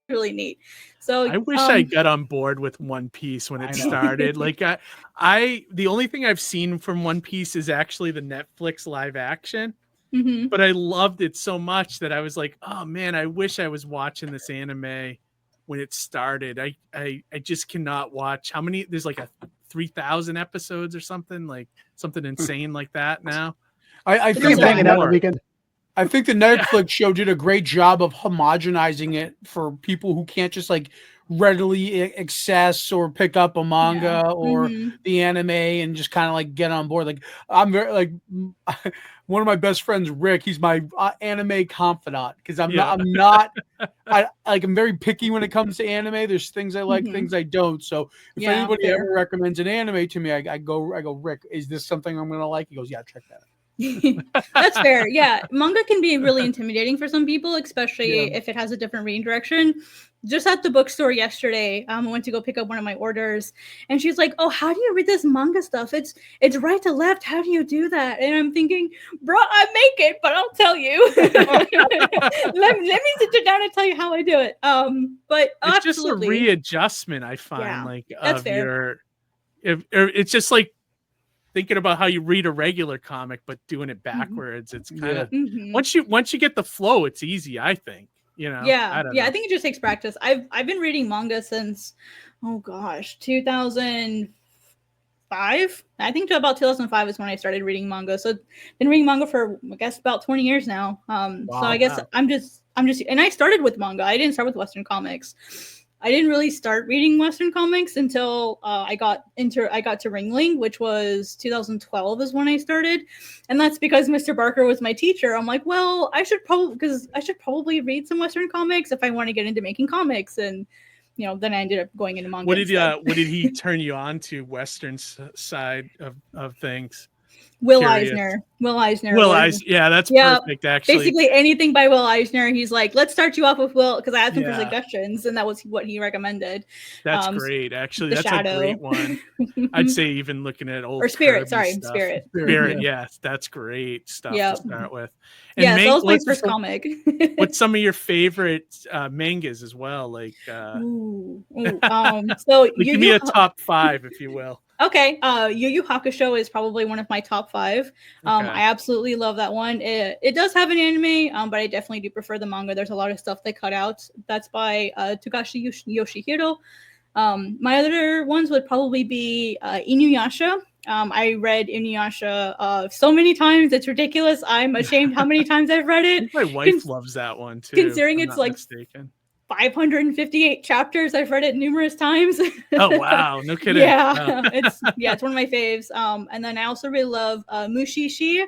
really neat. So I wish I got on board with One Piece when it started. Like the only thing I've seen from One Piece is actually the Netflix live action. But I loved it so much that I was like, oh man, I wish I was watching this anime when it started. I just cannot watch how many, there's like a 3,000 episodes or something, like something insane like that now. I think hanging out on the weekend. I think the Netflix show did a great job of homogenizing it for people who can't just like readily access or pick up a manga or the anime and just kind of like get on board. Like I'm very like one of my best friends, Rick. He's my anime confidant because I'm very picky when it comes to anime. There's things I like, things I don't. So if anybody ever recommends an anime to me, I go, Rick, is this something I'm gonna like? He goes, yeah, check that out. That's fair. Yeah, manga can be really intimidating for some people, especially if it has a different reading direction. Just at the bookstore yesterday, I went to go pick up one of my orders, and she's like, "Oh, how do you read this manga stuff? It's right to left. How do you do that?" And I'm thinking, "Bro, I make it, but I'll tell you. let me sit you down and tell you how I do it." But it's just a readjustment. I find like of your, it's just like thinking about how you read a regular comic, but doing it backwards. It's kind of once you get the flow, it's easy. I think, you know. I think it just takes practice. I've been reading manga since 2005. I think about 2005 is when I started reading manga. So I've been reading manga for I guess about 20 years now. So I guess I'm just and I started with manga. I didn't start with Western comics. I didn't really start reading Western comics until I got to Ringling, which was 2012 is when I started. And that's because Mr. Barker was my teacher. I'm like, well, I should probably read some Western comics if I want to get into making comics. And, then I ended up going into manga. What did he turn you on to Western side of things? Will Eisner. Yeah, that's perfect, actually. Basically anything by Will Eisner. He's like, let's start you off with Will, because I asked him for suggestions, and that was what he recommended. That's great, actually. That's a great one. I'd say even looking at old Spirit. Spirit, yes, that's great stuff to start with. And so that was my first comic. What's some of your favorite mangas as well? Like, so give me a top 5, if you will. Okay, Yu Yu Hakusho is probably one of my top 5. I absolutely love that one. It does have an anime, but I definitely do prefer the manga. There's a lot of stuff they cut out. That's by Togashi Yoshihiro. My other ones would probably be Inuyasha. I read Inuyasha so many times, it's ridiculous. I'm ashamed how many times I've read it. My wife loves that one too. Considering it's like 558 chapters, I've read it numerous times. Oh wow, no kidding. It's one of my faves. And then I also really love Mushishi.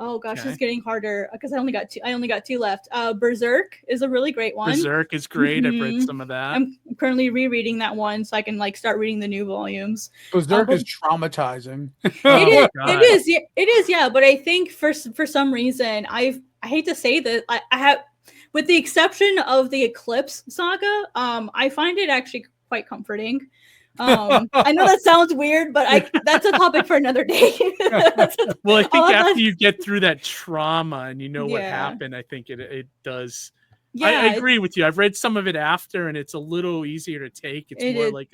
Oh gosh, It's getting harder because I only got 2 left. Berserk is a really great one. Berserk is great. I've read some of that. I'm currently rereading that one so I can start reading the new volumes. Berserk is traumatizing. It is, yeah. But I think for some reason I hate to say that I have, with the exception of the Eclipse saga, I find it actually quite comforting. I know that sounds weird, but that's a topic for another day. Well, I think after you get through that trauma and you know what happened, I think it does. Yeah, I agree with you. I've read some of it after, and it's a little easier to take. It's more like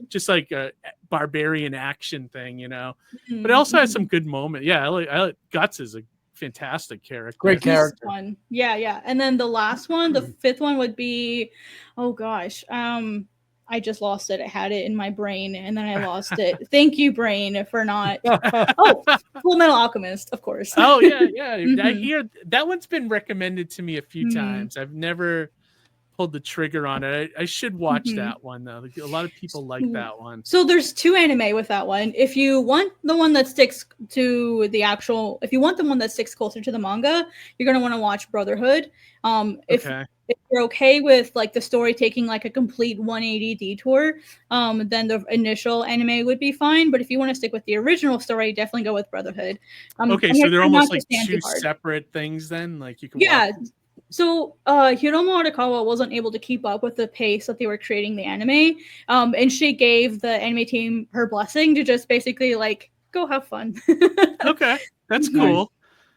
just like a barbarian action thing, But it also has some good moments. Yeah, Guts is a fantastic character. Great character. Fun. Yeah. And then the last one, the 5th one would be, oh gosh, I just lost it. I had it in my brain and then I lost it. Thank you, brain, for not. Oh, Full Metal Alchemist, of course. Oh yeah. I hear that one's been recommended to me a few times. I've never pulled the trigger on it. I should watch that one though. A lot of people like that one. So there's 2 anime with that one. If you want the one that sticks to if you want the one that sticks closer to the manga, you're gonna want to watch Brotherhood. If you're okay with like the story taking like a complete 180 detour, then the initial anime would be fine. But if you want to stick with the original story, definitely go with Brotherhood. So they're almost like 2 separate things then? Like you can watch them. So Hiromu Arakawa wasn't able to keep up with the pace that they were creating the anime. And she gave the anime team her blessing to just basically like go have fun. Okay. That's cool.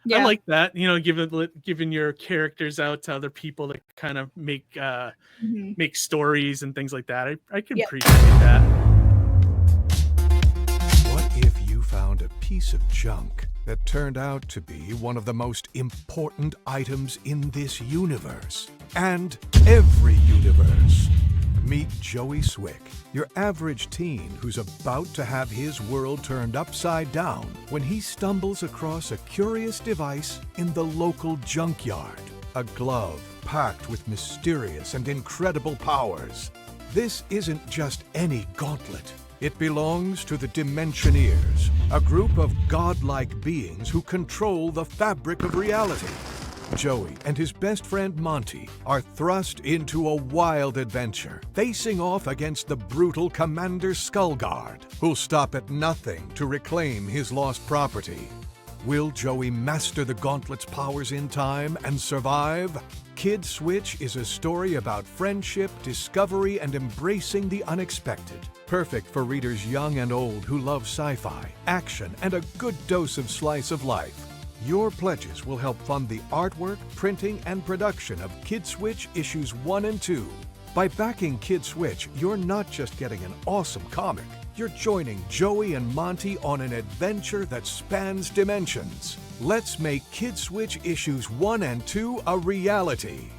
Yeah. I like that. You know, giving your characters out to other people to kind of make make stories and things like that. I can appreciate that. What if you found a piece of junk that turned out to be one of the most important items in this universe? And every universe. Meet Joey Swick, your average teen who's about to have his world turned upside down when he stumbles across a curious device in the local junkyard. A glove packed with mysterious and incredible powers. This isn't just any gauntlet. It belongs to the Dimensioneers, a group of godlike beings who control the fabric of reality. Joey and his best friend Monty are thrust into a wild adventure, facing off against the brutal Commander Skullguard, who'll stop at nothing to reclaim his lost property. Will Joey master the Gauntlet's powers in time and survive? Kid Switch is a story about friendship, discovery, and embracing the unexpected. Perfect for readers young and old who love sci-fi, action, and a good dose of slice of life. Your pledges will help fund the artwork, printing, and production of Kid Switch issues 1 and 2. By backing Kid Switch, you're not just getting an awesome comic, you're joining Joey and Monty on an adventure that spans dimensions. Let's make Kid Switch issues 1 and 2 a reality.